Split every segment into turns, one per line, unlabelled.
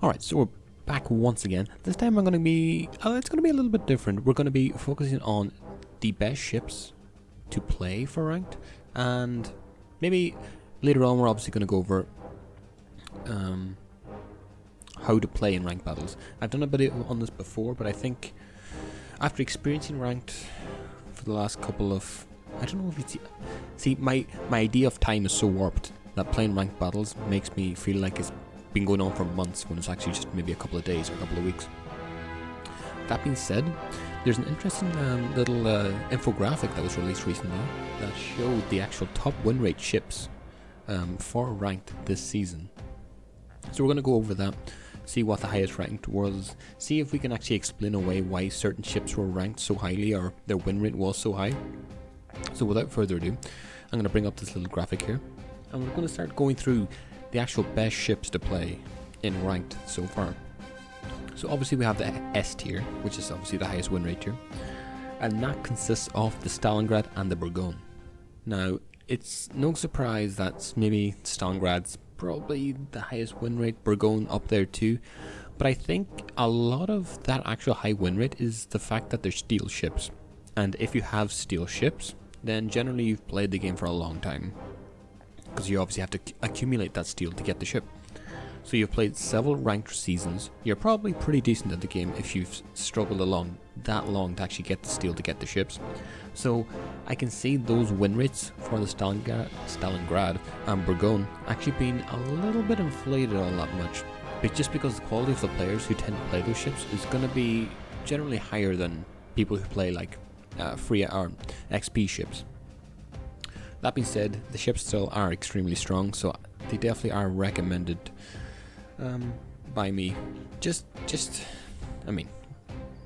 Alright, so we're back once again. This time I'm going to be... it's going to be a little bit different. We're going to be focusing on the best ships to play for ranked. And maybe later on we're obviously going to go over how to play in ranked battles. I've done a bit on this before, but I think after experiencing ranked for the last couple of... I don't know if it's... See, my idea of time is so warped that playing ranked battles makes me feel like it's been going on for months when it's actually just maybe a couple of days or a couple of weeks. That being said, there's an interesting little infographic that was released recently that showed the actual top win rate ships for ranked this season. So we're going to go over that, see what the highest ranked was, see if we can actually explain away why certain ships were ranked so highly or their win rate was so high. So without further ado, I'm going to bring up this little graphic here, and we're going to start going through the actual best ships to play in ranked so far. So obviously we have the S tier, which is obviously the highest win rate tier, and that consists of the Stalingrad and the Burgoyne. Now, it's no surprise that maybe Stalingrad's probably the highest win rate, Burgoyne up there too, but I think a lot of that actual high win rate is the fact that they're steel ships, and if you have steel ships, then generally you've played the game for a long time, because you obviously have to accumulate that steel to get the ship. So you've played several ranked seasons, you're probably pretty decent at the game if you've struggled along that long to actually get the steel to get the ships. So I can see those win rates for the Stalingrad and Burgoyne actually being a little bit inflated on that much, but just because the quality of the players who tend to play those ships is going to be generally higher than people who play like free or XP ships. That being said, the ships still are extremely strong, so they definitely are recommended by me. I mean,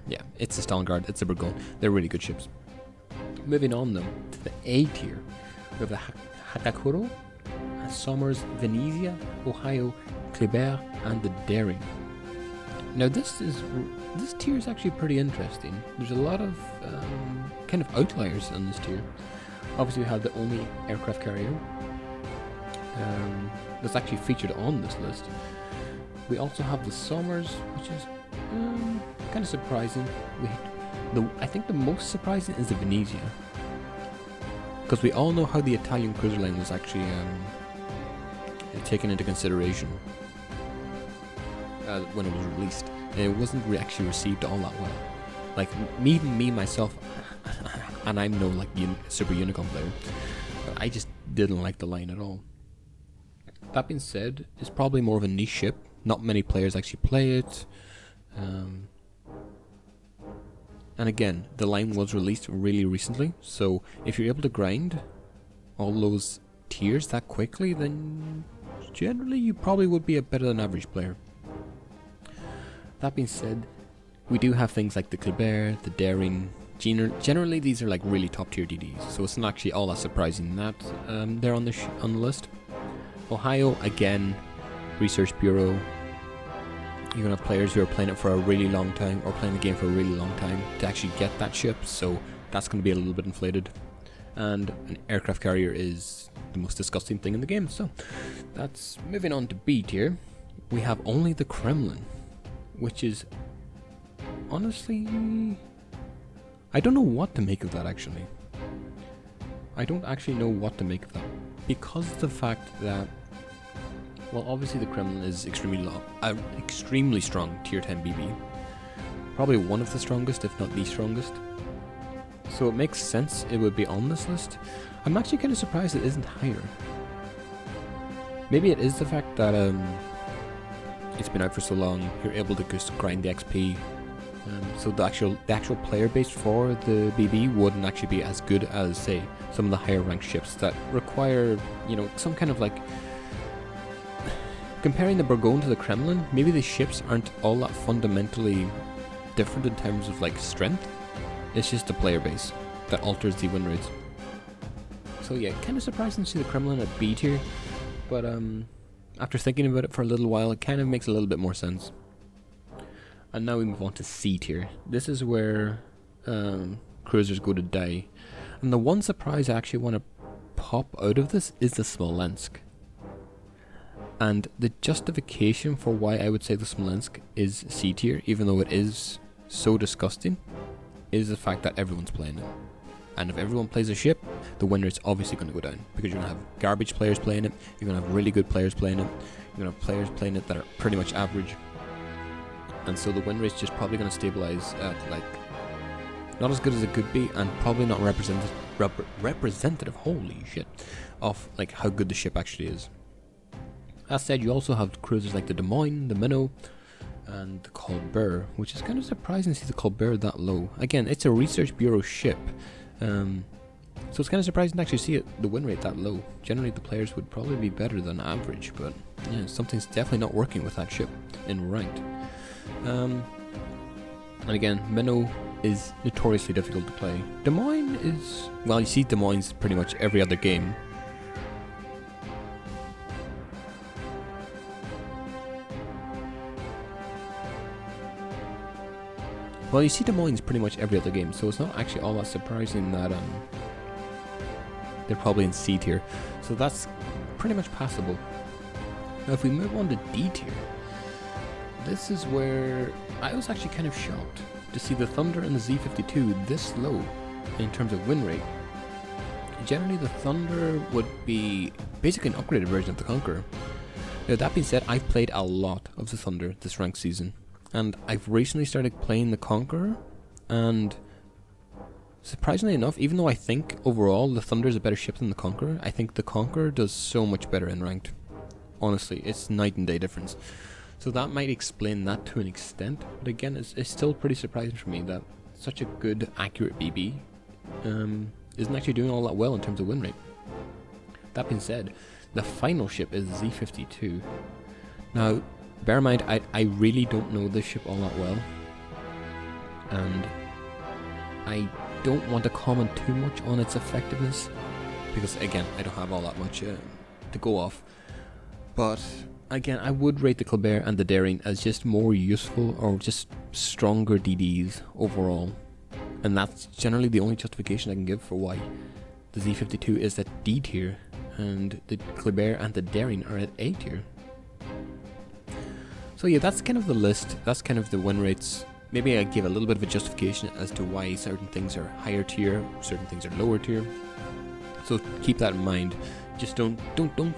yeah, it's the Stalingrad, it's the Burgoyne, they're really good ships. Moving on though, to the A tier, we have the Hatakuro, Somers, Venezia, Ohio, Kleber, and the Daring. Now this tier is actually pretty interesting. There's a lot of kind of outliers on this tier. Obviously we have the only aircraft carrier that's actually featured on this list. We also have the Somers, which is kind of surprising. I think the most surprising is the Venezia, because we all know how the Italian cruiser line was actually taken into consideration when it was released, and it wasn't actually received all that well. Like me myself, and I'm no like super unicorn player, but I just didn't like the line at all. That being said, it's probably more of a niche ship. Not many players actually play it. And again, the line was released really recently, so if you're able to grind all those tiers that quickly, then generally you probably would be a better than average player. That being said, we do have things like the Kleber, the Daring. Generally these are like really top tier DDs, so it's not actually all that surprising that they're on the list. Ohio, again, Research Bureau. You're going to have players who are playing it for a really long time, or playing the game for a really long time to actually get that ship, so that's going to be a little bit inflated. And an aircraft carrier is the most disgusting thing in the game, so that's moving on to B tier. We have only the Kremlin, which is honestly, I don't know what to make of that actually. I don't actually know what to make of that, because of the fact that, well, obviously the Kremlin is extremely strong tier 10 BB. Probably one of the strongest, if not the strongest. So it makes sense it would be on this list. I'm actually kind of surprised it isn't higher. Maybe it is the fact that it's been out for so long, you're able to just grind the XP. So the actual player base for the BB wouldn't actually be as good as, say, some of the higher ranked ships that require, some kind of like... Comparing the Burgoyne to the Kremlin, maybe the ships aren't all that fundamentally different in terms of like strength. It's just the player base that alters the win rates. So yeah, kind of surprising to see the Kremlin at B tier, but after thinking about it for a little while, it kind of makes a little bit more sense. And now we move on to C tier. This is where cruisers go to die. And the one surprise I actually want to pop out of this is the Smolensk. And the justification for why I would say the Smolensk is C tier, even though it is so disgusting, is the fact that everyone's playing it. And if everyone plays a ship, the win rate's obviously going to go down, because you're going to have garbage players playing it, you're going to have really good players playing it, you're going to have players playing it that are pretty much average. And so the win rate's just probably going to stabilize at like not as good as it could be, and probably not representative, holy shit, of like how good the ship actually is. That said, you also have cruisers like the Des Moines, the Minnow, and the Colbert, which is kind of surprising to see the Colbert that low. Again, it's a Research Bureau ship, so it's kind of surprising to actually see the win rate that low. Generally, the players would probably be better than average, but yeah, something's definitely not working with that ship in ranked. And again, Minnow is notoriously difficult to play. Des Moines is, well, you see Des Moines pretty much every other game. Well, you see Des Moines pretty much every other game, so it's not actually all that surprising that they're probably in C tier. So that's pretty much passable. Now if we move on to D tier, this is where I was actually kind of shocked to see the Thunder and the Z52 this low in terms of win rate. Generally the Thunder would be basically an upgraded version of the Conqueror. Now that being said, I've played a lot of the Thunder this ranked season. And I've recently started playing the Conqueror, and surprisingly enough, even though I think overall the Thunder is a better ship than the Conqueror, I think the Conqueror does so much better in ranked. Honestly, it's night and day difference. So that might explain that to an extent, but again, it's still pretty surprising for me that such a good, accurate BB isn't actually doing all that well in terms of win rate. That being said, the final ship is Z52. Now, bear in mind, I really don't know this ship all that well, and I don't want to comment too much on its effectiveness, because again, I don't have all that much to go off. But again, I would rate the Colbert and the Daring as just more useful, or just stronger DDs overall, and that's generally the only justification I can give for why the Z52 is at D tier, and the Colbert and the Daring are at A tier. So yeah, that's kind of the list, that's kind of the win rates. Maybe I give a little bit of a justification as to why certain things are higher tier, certain things are lower tier. So keep that in mind. Just don't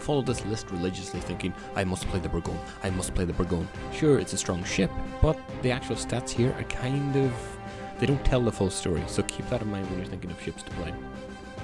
follow this list religiously thinking, I must play the Bourgogne, I must play the Bourgogne. Sure, it's a strong ship, but the actual stats here are kind of, they don't tell the full story, so keep that in mind when you're thinking of ships to play.